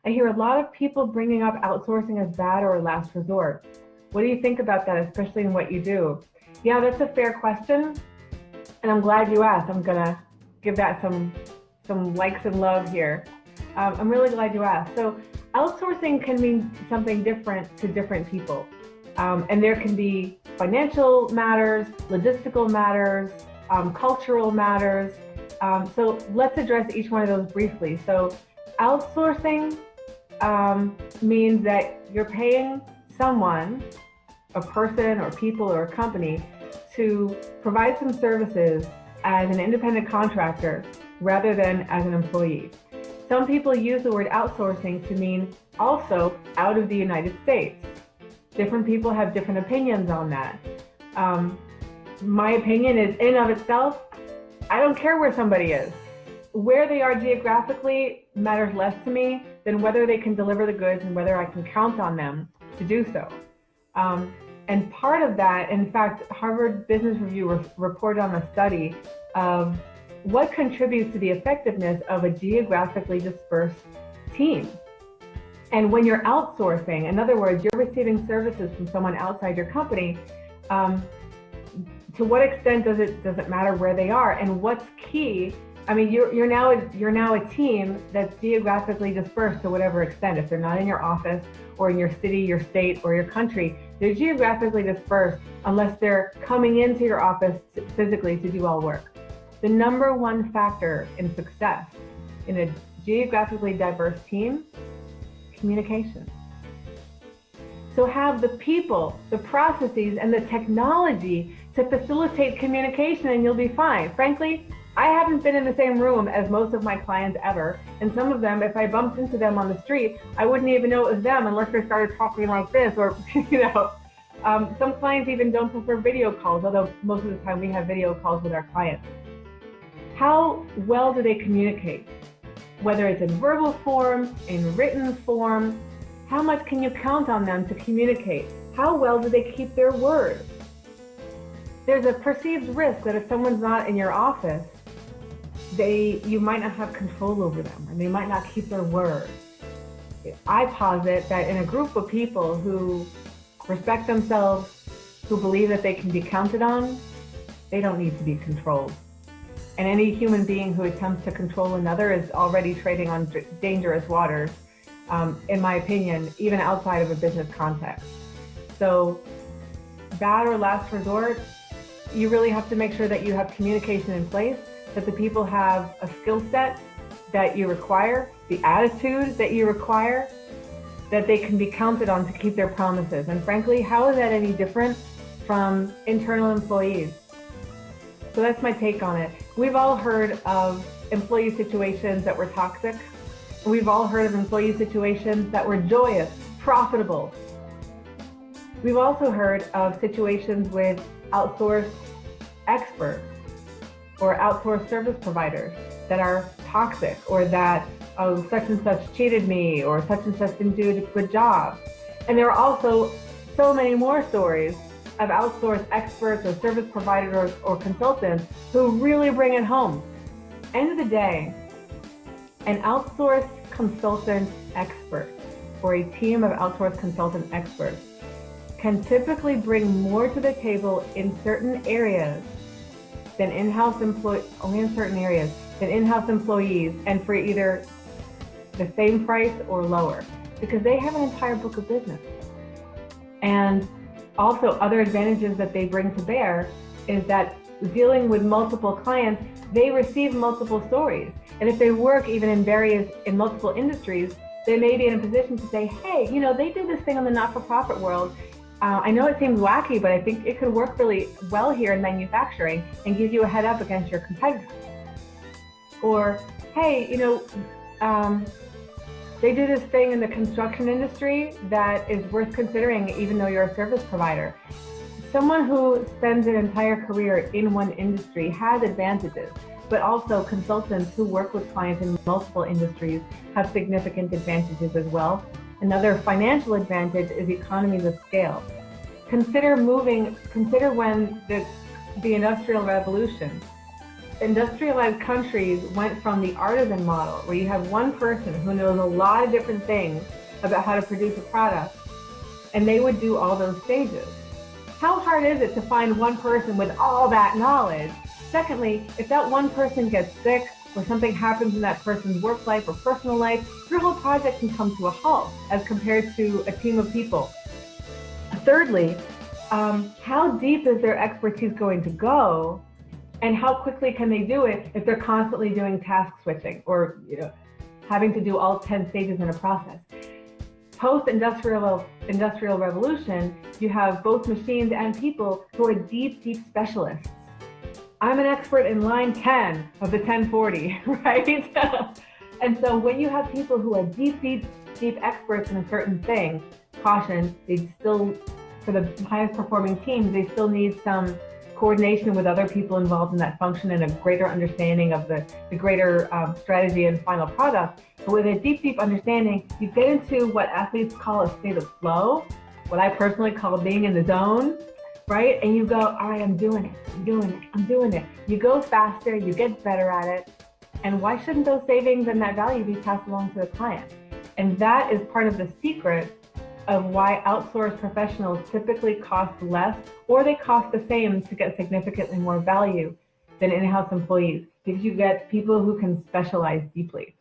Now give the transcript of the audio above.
I hear a lot of people bringing up outsourcing as bad or a last resort. What do you think about that, especially in what you do? Yeah, that's a fair question, and I'm glad you asked. I'm gonna give that some likes and love here. I'm really glad you asked. So outsourcing can mean something different to different people. And there can be financial matters, logistical matters, cultural matters. So let's address each one of those briefly. So outsourcing means that you're paying someone, a person or people or a company, to provide some services as an independent contractor rather than as an employee. Some people use the word outsourcing to mean also out of the United States. Different people have different opinions on that. My opinion is, in of itself, I don't care where somebody is. Where they are geographically matters less to me than whether they can deliver the goods and whether I can count on them to do so. And part of that, in fact, Harvard Business Review reported on a study of what contributes to the effectiveness of a geographically dispersed team. And when you're outsourcing, in other words, you're receiving services from someone outside your company, to what extent does it matter where they are, and what's key? I mean, you're now a team that's geographically dispersed to whatever extent. If they're not in your office or in your city, your state, or your country, they're geographically dispersed unless they're coming into your office physically to do all work. The number one factor in success in a geographically diverse team: communication. So have the people, the processes, and the technology to facilitate communication, and you'll be fine. Frankly, I haven't been in the same room as most of my clients ever, and some of them, if I bumped into them on the street, I wouldn't even know it was them unless they started talking like this, or some clients even don't prefer video calls, although most of the time we have video calls with our clients. How well do they communicate? Whether it's in verbal form, in written form, how much can you count on them to communicate? How well do they keep their word? There's a perceived risk that if someone's not in your office, you might not have control over them, and they might not keep their word. I posit that in a group of people who respect themselves, who believe that they can be counted on, they don't need to be controlled. And any human being who attempts to control another is already trading on dangerous waters, in my opinion, even outside of a business context. So, bad or last resort, you really have to make sure that you have communication in place, that the people have a skill set that you require, the attitude that you require, that they can be counted on to keep their promises. And frankly, how is that any different from internal employees? So that's my take on it. We've all heard of employee situations that were toxic. We've all heard of employee situations that were joyous, profitable. We've also heard of situations with outsourced experts or outsourced service providers that are toxic, or that, oh, such and such cheated me, or such and such didn't do a good job. And there are also so many more stories of outsourced experts or service providers or consultants who really bring it home. End of the day, an outsourced consultant expert or a team of outsourced consultant experts can typically bring more to the table in certain areas than in-house employees, only in certain areas, than in-house employees, and for either the same price or lower, because they have an entire book of business. And also, other advantages that they bring to bear is that dealing with multiple clients, they receive multiple stories. And if they work even in multiple industries, they may be in a position to say, hey, they did this thing in the not-for-profit world. I know it seems wacky, but I think it could work really well here in manufacturing and give you a head up against your competitors. Or, hey, they do this thing in the construction industry that is worth considering, even though you're a service provider. Someone who spends an entire career in one industry has advantages, but also consultants who work with clients in multiple industries have significant advantages as well. Another financial advantage is economies of scale. Consider when the Industrial Revolution, Industrialized countries went from the artisan model, where you have one person who knows a lot of different things about how to produce a product, and they would do all those stages. How hard is it to find one person with all that knowledge? Secondly, if that one person gets sick or something happens in that person's work life or personal life, your whole project can come to a halt as compared to a team of people. Thirdly, how deep is their expertise going to go, and how quickly can they do it if they're constantly doing task switching or having to do all 10 stages in a process? Post-industrial revolution, you have both machines and people who are deep specialists. I'm an expert in line 10 of the 1040, right? And so when you have people who are deep experts in a certain thing, caution, they still, for the highest performing teams, they still need some coordination with other people involved in that function and a greater understanding of the greater strategy and final product. But with a deep understanding, you get into what athletes call a state of flow, what I personally call being in the zone, right? And you go, all right, I'm doing it. You go faster, you get better at it. And why shouldn't those savings and that value be passed along to the client? And that is part of the secret of why outsourced professionals typically cost less, or they cost the same to get significantly more value than in-house employees, because you get people who can specialize deeply.